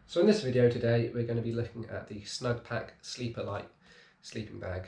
So in this video today we're going to be looking at the Snugpak Sleeper Lite sleeping bag.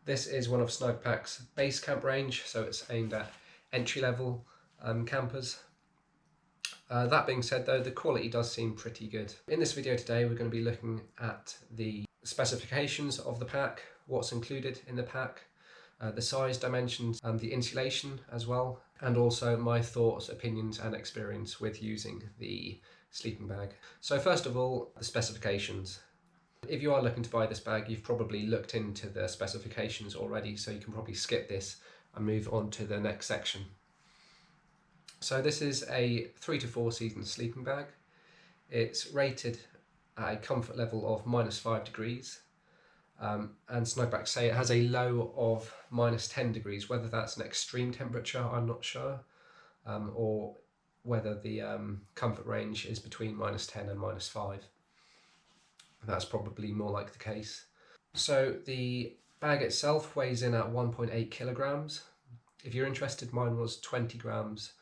This is one of Snugpak's base camp range, so it's aimed at entry-level campers. That being said though, the quality does seem pretty good. In this video today we're going to be looking at the specifications of the pack, what's included in the pack, the size, dimensions, and the insulation as well, and also my thoughts, opinions and experience with using the sleeping bag. So first of all, the specifications. If you are looking to buy this bag, you've probably looked into the specifications already, so you can probably skip this and move on to the next section. So this is a 3 to 4 season sleeping bag. It's rated at a comfort level of -5 degrees. And Snugpak say it has a low of -10 degrees. Whether that's an extreme temperature, I'm not sure, or whether the comfort range is between -10 and -5. That's probably more like the case. So the bag itself weighs in at 1.8 kilograms. If you're interested, mine was 20 grams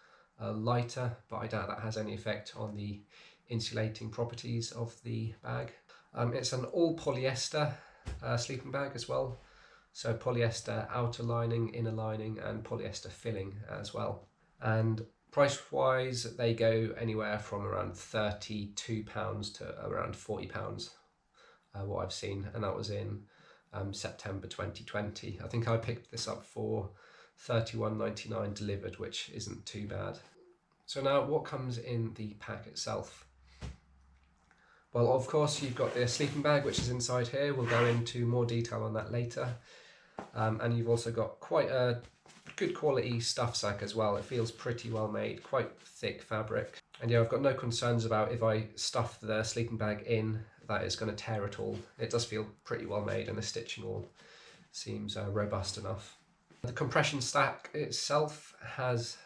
lighter, but I doubt that has any effect on the insulating properties of the bag. It's an all polyester sleeping bag as well. So polyester outer lining, inner lining and polyester filling as well. And price wise, they go anywhere from around £32 to around £40, what I've seen, and that was in September 2020. I think I picked this up for £31.99 delivered, which isn't too bad. So now, what comes in the pack itself? Well, of course, you've got the sleeping bag, which is inside here. We'll go into more detail on that later. And you've also got quite a good quality stuff sack as well. It feels pretty well made, quite thick fabric. And yeah, I've got no concerns about if I stuff the sleeping bag in that it's going to tear at all. It does feel pretty well made and the stitching all seems robust enough. The compression stack itself has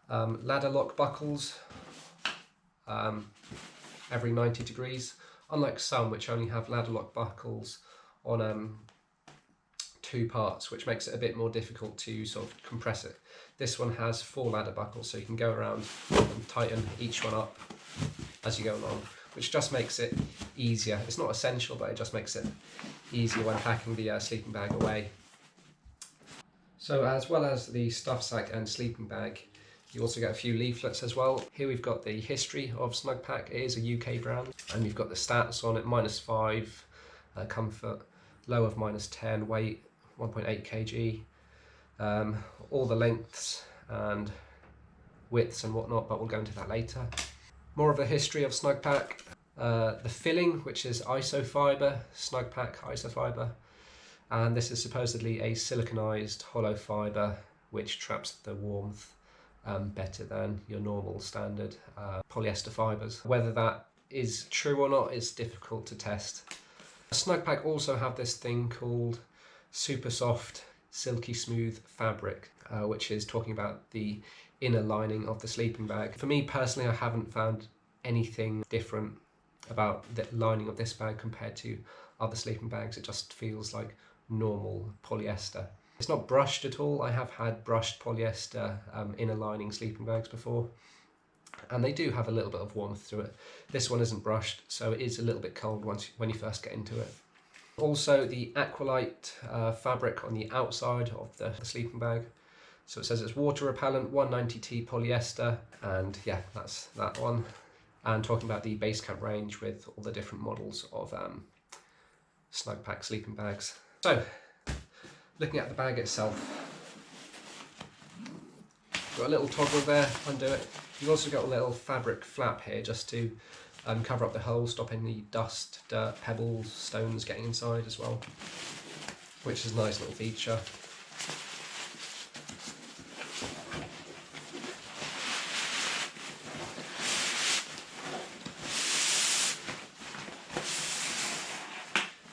ladder lock buckles every 90 degrees, unlike some which only have ladder lock buckles on 2 parts, which makes it a bit more difficult to sort of compress it. This one has 4 ladder buckles, so you can go around and tighten each one up as you go along, which just makes it easier. It's not essential, but it just makes it easier when packing the sleeping bag away. So as well as the stuff sack and sleeping bag, you also get a few leaflets as well. Here we've got the history of Snugpak. It is a UK brand, and you've got the stats on it: -5 comfort, low of -10, weight 1.8 kg, all the lengths and widths and whatnot, but we'll go into that later. More of a history of Snugpak. The filling, which is isofiber, Snugpak isofiber, and this is supposedly a siliconized hollow fiber which traps the warmth better than your normal standard polyester fibers. Whether that is true or not is difficult to test. Snugpak also have this thing called super soft silky smooth fabric, which is talking about the inner lining of the sleeping bag. For me personally, I haven't found anything different about the lining of this bag compared to other sleeping bags. It just feels like normal polyester. It's not brushed at all. I have had brushed polyester inner lining sleeping bags before, and they do have a little bit of warmth to it. This one isn't brushed, so it is a little bit cold when you first get into it. Also, the Aqualite fabric on the outside of the sleeping bag. So it says it's water repellent, 190T polyester, and yeah, that's that one. And talking about the base camp range with all the different models of Snugpak sleeping bags. So, looking at the bag itself, got a little toggle there, undo it. You've also got a little fabric flap here just to cover up the hole, stop any dust, dirt, pebbles, stones getting inside as well, which is a nice little feature.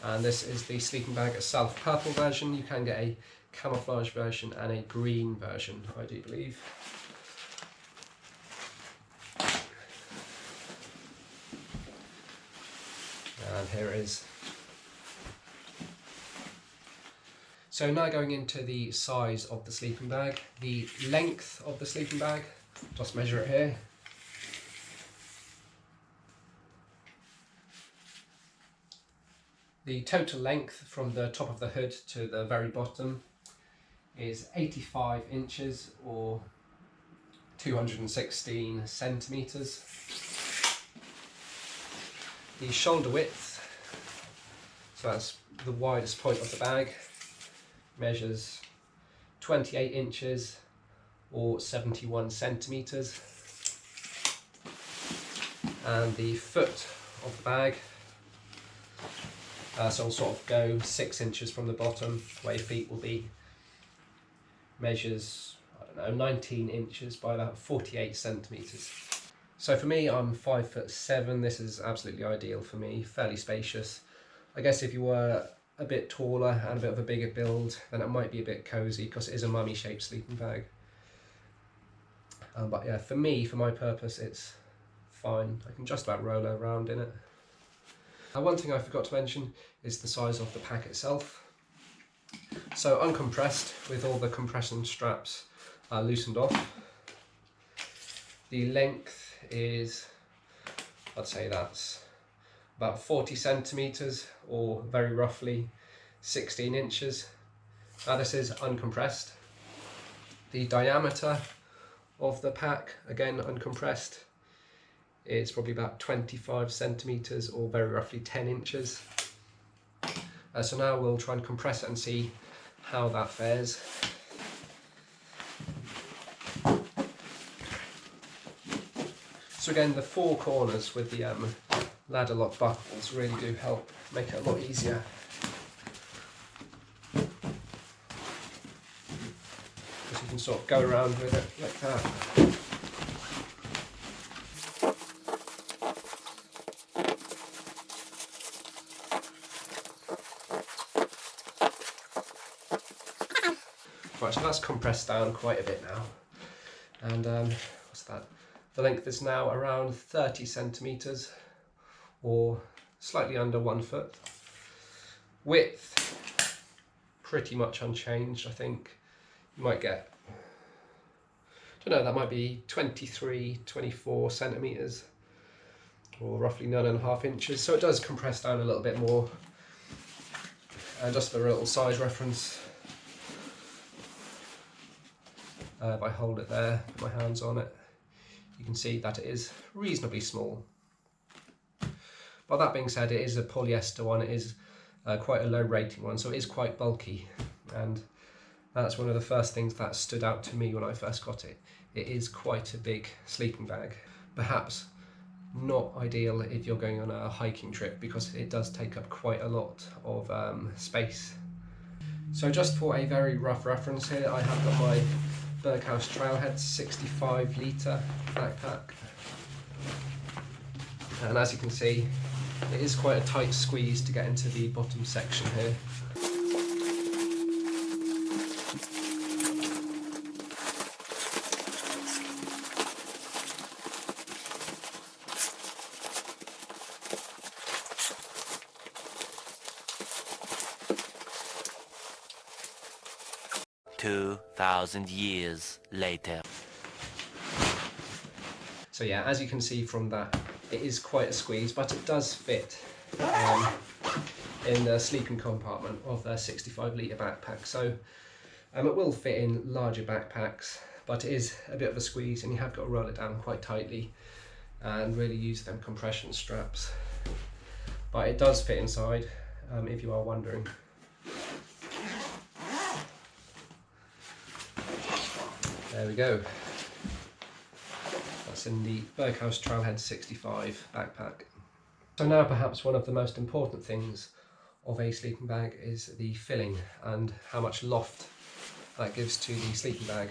And this is the sleeping bag itself. Purple version. You can get a camouflage version and a green version, I do believe. And here it is. So now going into the size of the sleeping bag. The length of the sleeping bag, just measure it here. The total length from the top of the hood to the very bottom is 85 inches or 216 centimetres. The shoulder width, so that's the widest point of the bag, measures 28 inches or 71 centimetres. And the foot of the bag, so I'll sort of go 6 inches from the bottom where your feet will be, measures, I don't know, 19 inches by about 48 centimetres. So for me, I'm 5'7". This is absolutely ideal for me, fairly spacious. I guess if you were a bit taller and a bit of a bigger build, then it might be a bit cosy because it is a mummy shaped sleeping bag. But yeah, for me, for my purpose, it's fine. I can just about roll around in it. One thing I forgot to mention is the size of the pack itself. So uncompressed, with all the compression straps loosened off. The length is, I'd say that's about 40 centimetres or very roughly 16 inches. Now this is uncompressed. The diameter of the pack, again uncompressed, is probably about 25 centimetres or very roughly 10 inches. So now we'll try and compress it and see how that fares. So again, the four corners with the ladder lock buckles really do help make it a lot easier. So you can sort of go around with it like that. Right, so that's compressed down quite a bit now. And what's that? The length is now around 30 centimetres or slightly under 1 foot. Width, pretty much unchanged, I think. You might get, I don't know, that might be 23, 24 centimetres or roughly 9.5 inches. So it does compress down a little bit more. And just for a little size reference, if I hold it there, put my hands on it, you can see that it is reasonably small. But that being said, it is a polyester one, it is quite a low rating one, so it is quite bulky. And that's one of the first things that stood out to me when I first got it. It is quite a big sleeping bag. Perhaps not ideal if you're going on a hiking trip because it does take up quite a lot of space. So just for a very rough reference here, I have got my Berghaus Trailhead 65 litre backpack, and as you can see, it is quite a tight squeeze to get into the bottom section here. Years later. So yeah, as you can see from that, it is quite a squeeze, but it does fit in the sleeping compartment of the 65 litre backpack. So it will fit in larger backpacks, but it is a bit of a squeeze and you have got to roll it down quite tightly and really use them compression straps. But it does fit inside, if you are wondering. There we go. That's in the Berghaus Trailhead 65 backpack. So now perhaps one of the most important things of a sleeping bag is the filling and how much loft that gives to the sleeping bag.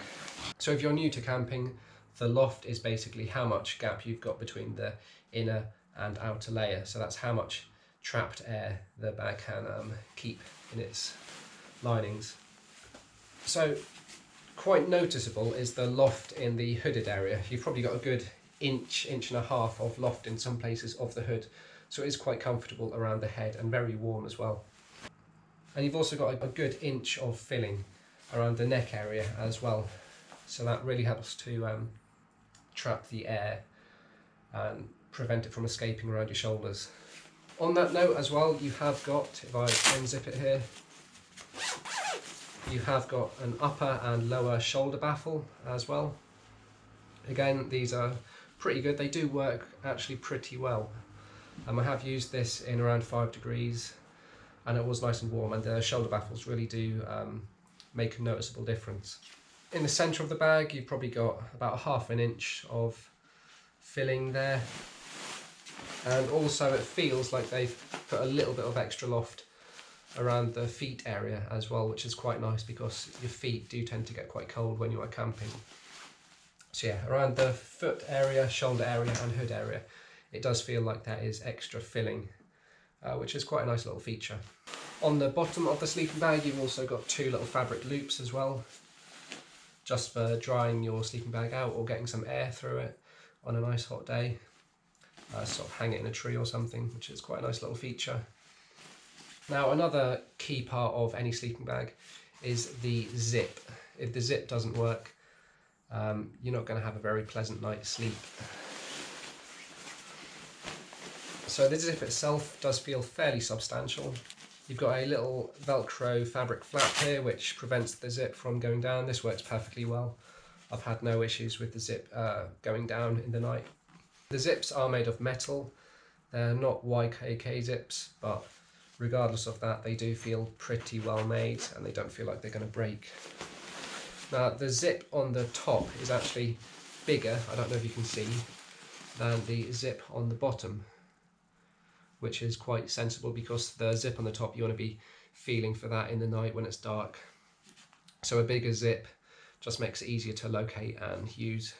So if you're new to camping, the loft is basically how much gap you've got between the inner and outer layer. So that's how much trapped air the bag can keep in its linings. So quite noticeable is the loft in the hooded area. You've probably got a good inch and a half of loft in some places of the hood, so it is quite comfortable around the head and very warm as well. And you've also got a good inch of filling around the neck area as well, so that really helps to trap the air and prevent it from escaping around your shoulders. On that note as well, you have got, if I unzip it here, you have got an upper and lower shoulder baffle as well. Again, these are pretty good. They do work actually pretty well. I have used this in around 5 degrees and it was nice and warm, and the shoulder baffles really do make a noticeable difference. In the centre of the bag, you've probably got about 1/2 inch of filling there, and also it feels like they've put a little bit of extra loft around the feet area as well, which is quite nice because your feet do tend to get quite cold when you are camping. So yeah, around the foot area, shoulder area and hood area, it does feel like there is extra filling, which is quite a nice little feature. On the bottom of the sleeping bag, you've also got 2 little fabric loops as well, just for drying your sleeping bag out or getting some air through it on a nice hot day. Sort of hang it in a tree or something, which is quite a nice little feature. Now, another key part of any sleeping bag is the zip. If the zip doesn't work, you're not going to have a very pleasant night's sleep. So the zip itself does feel fairly substantial. You've got a little Velcro fabric flap here which prevents the zip from going down. This works perfectly well. I've had no issues with the zip going down in the night. The zips are made of metal. They're not YKK zips, but regardless of that, they do feel pretty well made and they don't feel like they're going to break. Now, the zip on the top is actually bigger, I don't know if you can see, than the zip on the bottom, which is quite sensible because the zip on the top, you want to be feeling for that in the night when it's dark. So a bigger zip just makes it easier to locate and use.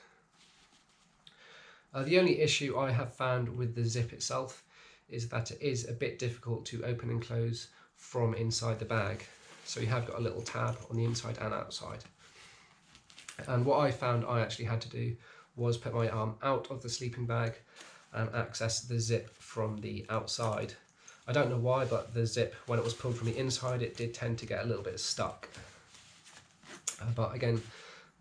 The only issue I have found with the zip itself is that it is a bit difficult to open and close from inside the bag. So you have got a little tab on the inside and outside. And what I found I actually had to do was put my arm out of the sleeping bag and access the zip from the outside. I don't know why, but the zip, when it was pulled from the inside, it did tend to get a little bit stuck. But again,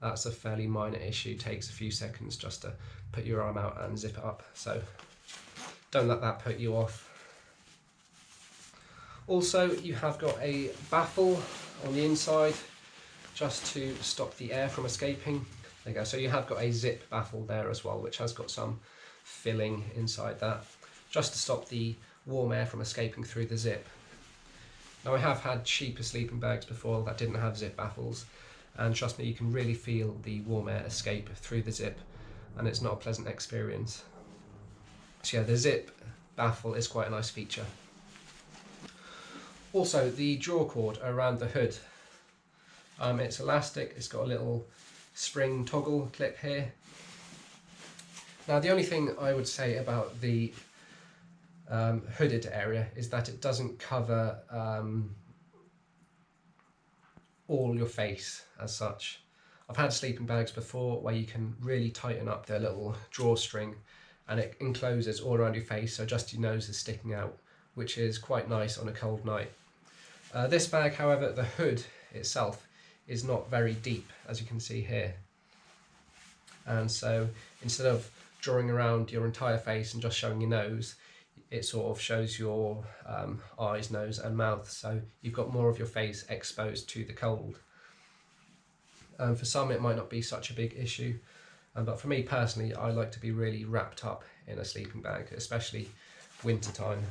that's a fairly minor issue. It takes a few seconds just to put your arm out and zip it up. So don't let that put you off. Also, you have got a baffle on the inside just to stop the air from escaping. There you go. So you have got a zip baffle there as well, which has got some filling inside that, just to stop the warm air from escaping through the zip. Now, I have had cheaper sleeping bags before that didn't have zip baffles, and trust me, you can really feel the warm air escape through the zip, and it's not a pleasant experience. So yeah, the zip baffle is quite a nice feature. Also, the draw cord around the hood. It's elastic, it's got a little spring toggle clip here. Now, the only thing I would say about the hooded area is that it doesn't cover all your face as such. I've had sleeping bags before where you can really tighten up the little drawstring and it encloses all around your face, so just your nose is sticking out, which is quite nice on a cold night. This bag, however, the hood itself is not very deep, as you can see here. And so instead of drawing around your entire face and just showing your nose, it sort of shows your eyes, nose and mouth, so you've got more of your face exposed to the cold. For some it might not be such a big issue, but for me personally, I like to be really wrapped up in a sleeping bag, especially winter time.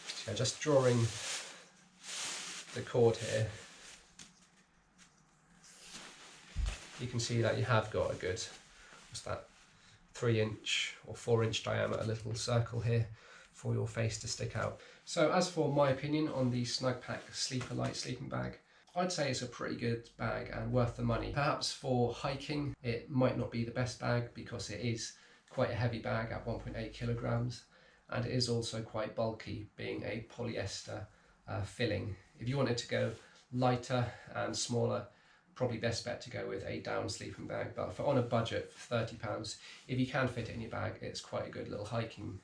So just drawing the cord here, you can see that you have got a good, what's that, 3-inch or 4-inch diameter little circle here for your face to stick out. So as for my opinion on the Snugpak Sleeper Lite sleeping bag, I'd say it's a pretty good bag and worth the money. Perhaps for hiking it might not be the best bag because it is quite a heavy bag at 1.8 kilograms, and it is also quite bulky, being a polyester filling. If you wanted to go lighter and smaller, probably best bet to go with a down sleeping bag, but for on a budget for £30, if you can fit it in your bag, it's quite a good little hiking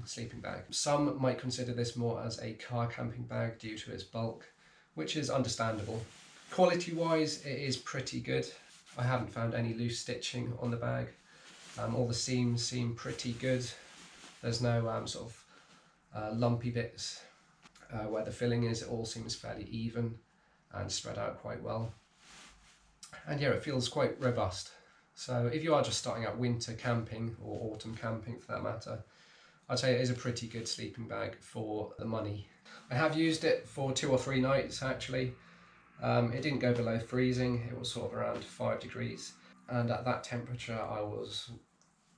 sleeping bag. Some might consider this more as a car camping bag due to its bulk, which is understandable. Quality wise, it is pretty good. I haven't found any loose stitching on the bag. All the seams seem pretty good. There's no lumpy bits where the filling is. It all seems fairly even and spread out quite well. And yeah, it feels quite robust. So if you are just starting out winter camping or autumn camping for that matter, I'd say it is a pretty good sleeping bag for the money. I have used it for 2 or 3 nights actually. It didn't go below freezing, it was sort of around 5 degrees. And at that temperature I was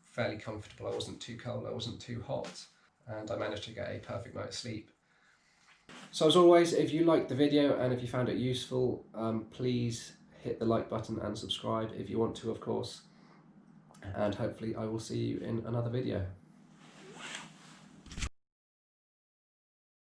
fairly comfortable. I wasn't too cold, I wasn't too hot, and I managed to get a perfect night's sleep. So as always, if you liked the video and if you found it useful, please hit the like button and subscribe if you want to, of course. And hopefully I will see you in another video.